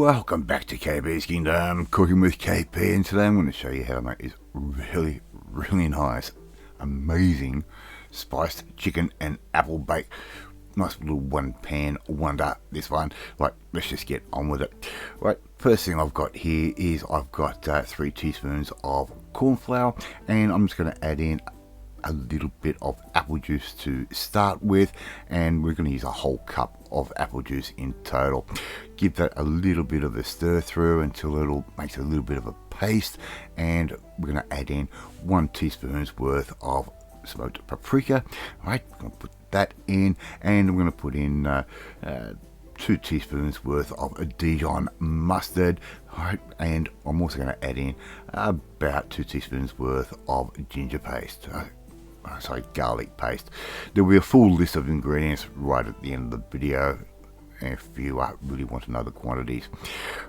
Welcome back to KP's Kingdom, cooking with KP, and today I'm going to show you how to make this really nice, amazing spiced chicken and apple bake. Nice little one pan wonder, this one. Right, let's just get on with it. Right, first thing I've got here is I've got 3 teaspoons of corn flour, and I'm just going to add in a little bit of apple juice to start with, and we're going to use a whole cup of apple juice in total. Give that a little bit of a stir through until it makes a little bit of a paste, and we're going to add in 1 teaspoon's worth of smoked paprika. Right, we're going to put that in, and we're going to put in 2 teaspoons worth of Dijon mustard. Right, and I'm also going to add in about 2 teaspoons worth of ginger paste. Garlic paste. There will be a full list of ingredients right at the end of the video if you really want to know the quantities.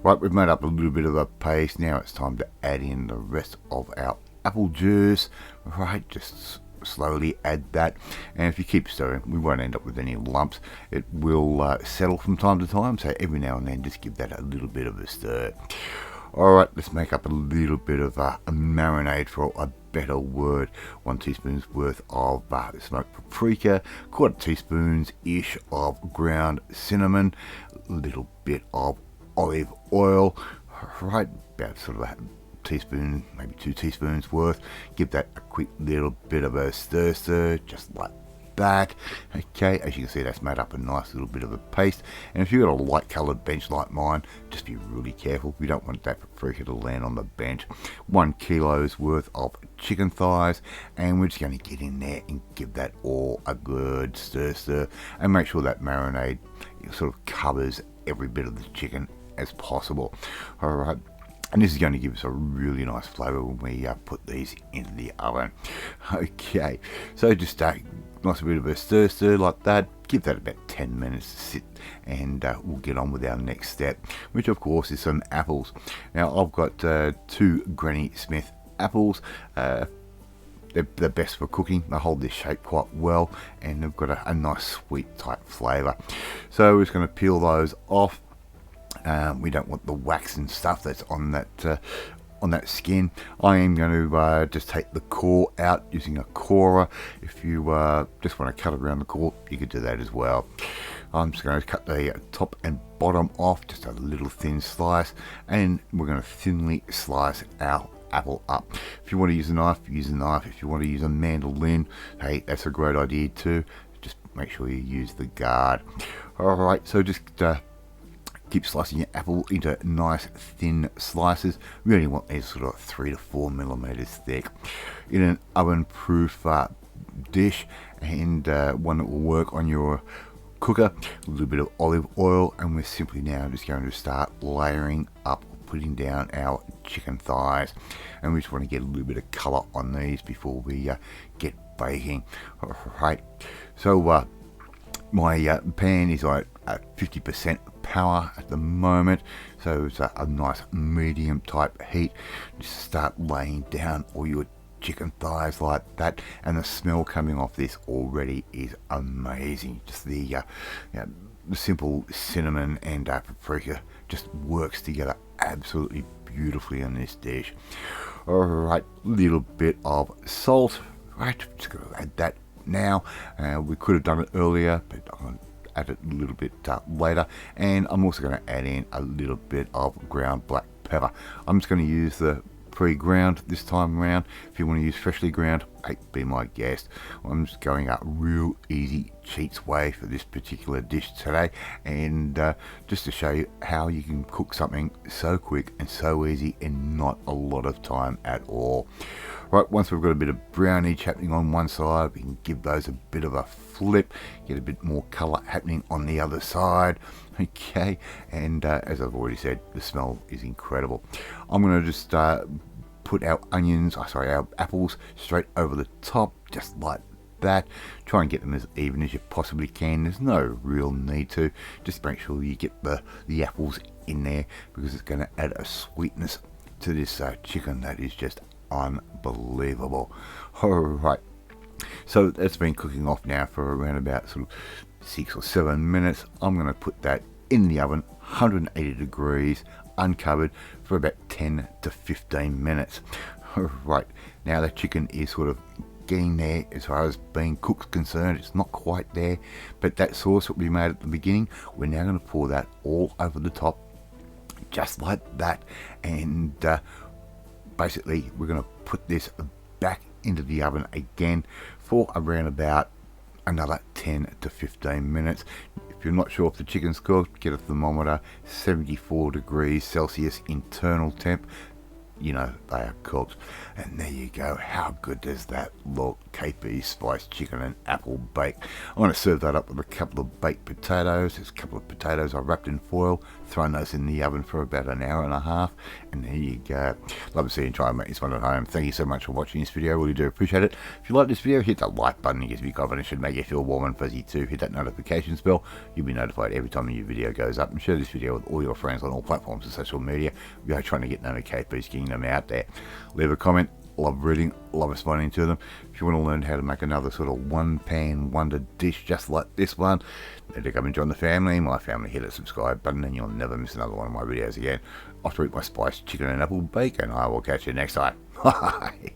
Right, we've made up a little bit of a paste. Now it's time to add in the rest of our apple juice. Right, just slowly add that, and if you keep stirring, we won't end up with any lumps. It will settle from time to time, so every now and then just give that a little bit of a stir. Alright, let's make up a little bit of a marinade, for a better word. 1 teaspoon's worth of smoked paprika, 1/4 teaspoons ish of ground cinnamon, a little bit of olive oil, right, about sort of a teaspoon, maybe 2 teaspoons worth. Give that a quick little bit of a stir, just like that. Okay, as you can see, that's made up a nice little bit of a paste, and if you've got a light coloured bench like mine, just be really careful. We don't want that paprika to land on the bench. 1 kilo's worth of chicken thighs, and we're just going to get in there and give that all a good stir, and make sure that marinade sort of covers every bit of the chicken as possible. Alright, and this is going to give us a really nice flavour when we put these into the oven. Okay, so just nice bit of a stir like that. Give that about 10 minutes to sit, and we'll get on with our next step, which of course is some apples. Now I've got 2 Granny Smith apples. They're the best for cooking. They hold their shape quite well, and they've got a nice sweet type flavour. So we're just going to peel those off. We don't want the wax and stuff that's on that skin. I am going to just take the core out using a corer. If you just want to cut around the core, you could do that as well. I'm just going to cut the top and bottom off, just a little thin slice, and we're going to thinly slice our apple up. If you want to use a knife, use a knife. If you want to use a mandolin, hey, that's a great idea too. Just make sure you use the guard. Alright, so just keep slicing your apple into nice thin slices. We only want these sort of 3 to 4 millimeters thick, in an oven proof dish, and one that will work on your cooker. A little bit of olive oil, and we're simply now just going to start layering up, putting down our chicken thighs, and we just want to get a little bit of colour on these before we get baking. Alright, so my pan is at 50% power at the moment, so it's a nice medium type heat. Just start laying down all your chicken thighs like that, and the smell coming off this already is amazing. Just the simple cinnamon and paprika just works together absolutely beautifully in this dish. Alright, little bit of salt. Right, just going to add that now. We could have done it earlier, but I'm going to add it a little bit later, and I'm also going to add in a little bit of ground black pepper. I'm just going to use the pre-ground this time around. If you want to use freshly ground, hey, be my guest. I'm just going a real easy cheats way for this particular dish today, and just to show you how you can cook something so quick and so easy in not a lot of time at all. Right, once we've got a bit of brownage happening on one side, we can give those a bit of a flip, get a bit more colour happening on the other side. Okay, and as I've already said, the smell is incredible. I'm going to just put our our apples straight over the top, just like that. Try and get them as even as you possibly can. There's no real need to. Just make sure you get the apples in there, because it's going to add a sweetness to this chicken that is just unbelievable. Alright, so that's been cooking off now for around about sort of 6 or 7 minutes. I'm going to put that in the oven, 180 degrees, uncovered, for about 10 to 15 minutes. Right, now the chicken is sort of getting there as far as being cooked concerned. It's not quite there, but that sauce that we made at the beginning, we're now going to pour that all over the top, just like that. And basically we're going to put this back into the oven again for around about another 10 to 15 minutes. If you're not sure if the chicken's cooked, get a thermometer, 74 degrees Celsius internal temp. You know they are cooked. And there you go. How good does that look? KP spiced chicken and apple bake. I want to serve that up with a couple of baked potatoes. There's a couple of potatoes I wrapped in foil, thrown those in the oven for about an hour and a half, and there you go. Love to see you and try and make this one at home. Thank you so much for watching this video. Really do appreciate it. If you like this video, hit that like button. It gives me confidence. It should make you feel warm and fuzzy too. Hit that notifications bell. You'll be notified every time a new video goes up, and share this video with all your friends on all platforms of social media. We are trying to get known to KP's Kingdom out there. Leave a comment. Love reading, love responding to them. If you want to learn how to make another sort of one-pan wonder dish just like this one, need to come and join the family. My family, hit that subscribe button and you'll never miss another one of my videos again. Off to eat my spiced chicken and apple bake, and I will catch you next time. Bye.